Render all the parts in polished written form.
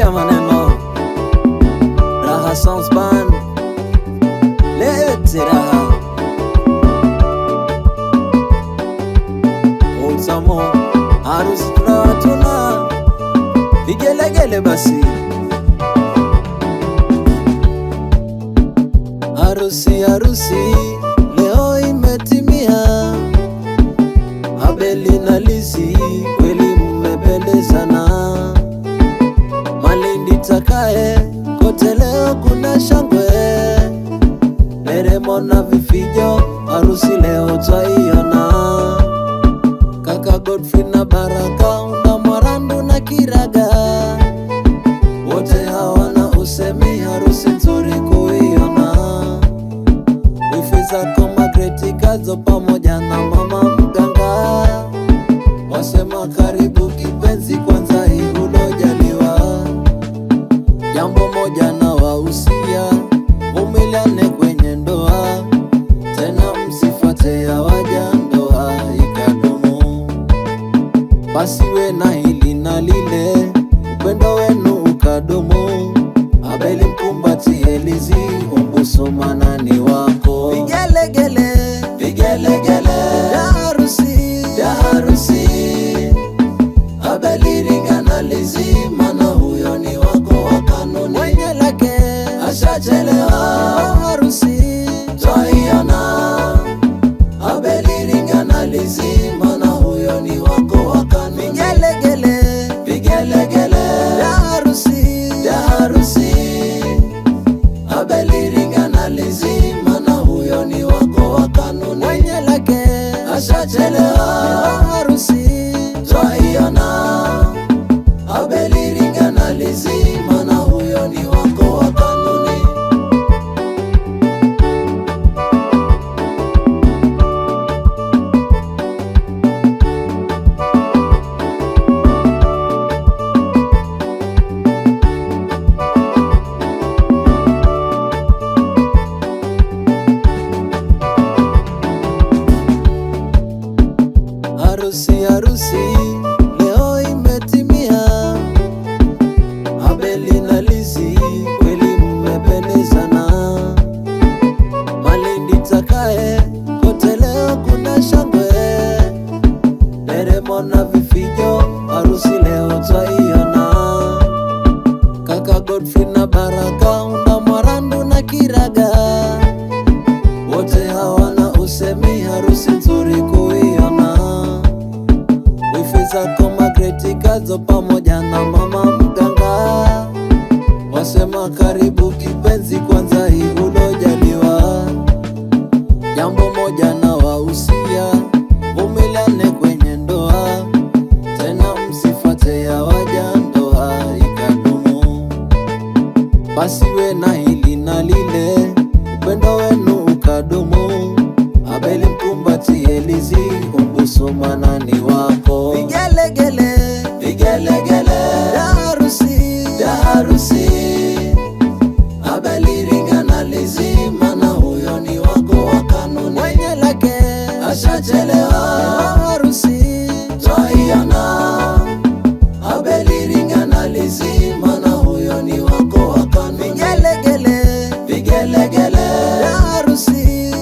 sikia maneno Raha Sounds Band, lete raha Utamo, harusi tunawatuna vigelegele basi. Harusi leo imetimia, Abeli na Lizzy kweli mmependezana. Malindi Takae kote leo kuna shangwe, nderemo na vifijo, harusi leo twaiona. Kaka Godfrey na Baraka, Unda Mwarandu na Kiraga, wote hawana usemi, harusi nzuri kuiona. Wifi zako Magreti Kazo pamoja na mama mganga, wasema karibu kipenzi, kwanza hii ulojaliwa. Jambo moja na wahusia, umiliane kwenye ndoa, tena msifate ya waja, ndoa ikadumu. Pasiwe na hili na lile, upendo wenu ukadumu. Abeli mkumbatie Lizzy, umbusu manani wako. Vigelegele, vigelegele ya harusi, Abeli ringa na Lizzy, mana huyo ni wako wa kanuni. Mwenye lake ashachelewa, harusi twaiona. Abeli ringa na Lizzy, mana huyo ni wako wa kanuni. Vigelegele, vigelegele ya harusi, Abeli ringa na Lizzy, mana huyo ni wako wa kanuni. Mwenye lake ashachelewa, harusi twaiona. Abeli ringa na Lizzy, mana huyo ni wako wa kanuni. Harusi leo imetimia, Abeli na Lizzy kweli mmependezana. Malindi Takae kote leo kuna shangwe, nderemo na vifijo, harusi leo twaiona. Kaka Godfrey na Baraka, Unda Mwarandu na Kiraga, wote hawana usemi, harusi nzuri kuiona. Wifi zako Magreti Kazo pamoja na mama mganga, wasema karibu kipenzi, kwanza hii ulojaliwa. Jambo moja na wahusia, umiliane kwenye ndoa, tena msifate ya waja, ndoa ikadumu. Pasiwe na hili na lile, upendo wenu ukadumu. Abeli mkumbatie Lizzy, umbusu manani wako. Vigelegele, vigelegele ya harusi, Abeli ringa na Lizzy, mana huyo ni wako wa kanuni. Mwenye lake ashachelewa, harusi twaiona. Abeli ringa na Lizzy, mana huyo ni wako wa kanuni. Vigelegele, vigelegele ya harusi,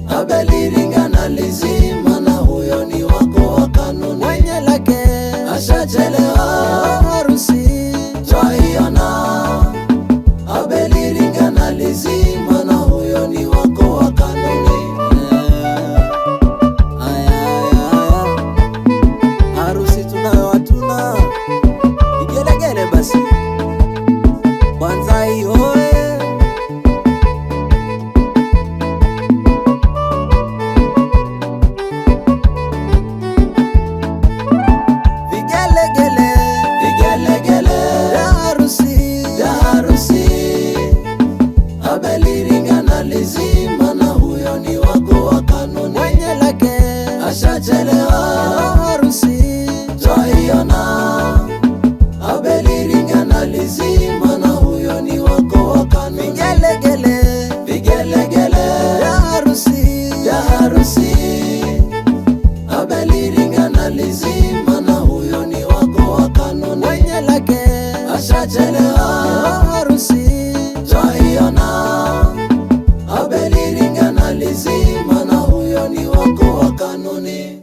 Abeli ringa na Lizzy, mana huyo ni wako wa kanuni. Mwenye lake ashachelewa, harusi twaiona. Abeli ringa na Lizzy, mana huyo ni wako wa kanuni. Harusi tunayo hatuna, vigelegele basi kwanza hiyo. Abeli ringa na Lizzy, mana huyo ni wako wa kanuni. Mwenye lake ashachelewa, harusi twaiona. Abeli ringa na Lizzy, mana huyo ni wako wa kanuni. Vigelegele, vigelegele ya harusi, Abeli ringa na Lizzy, mana huyo ni wako wa kanuni. ashachelewa, harusi twaiona. Abeli Lingana lizima, na huyo ni wako wa kanuni.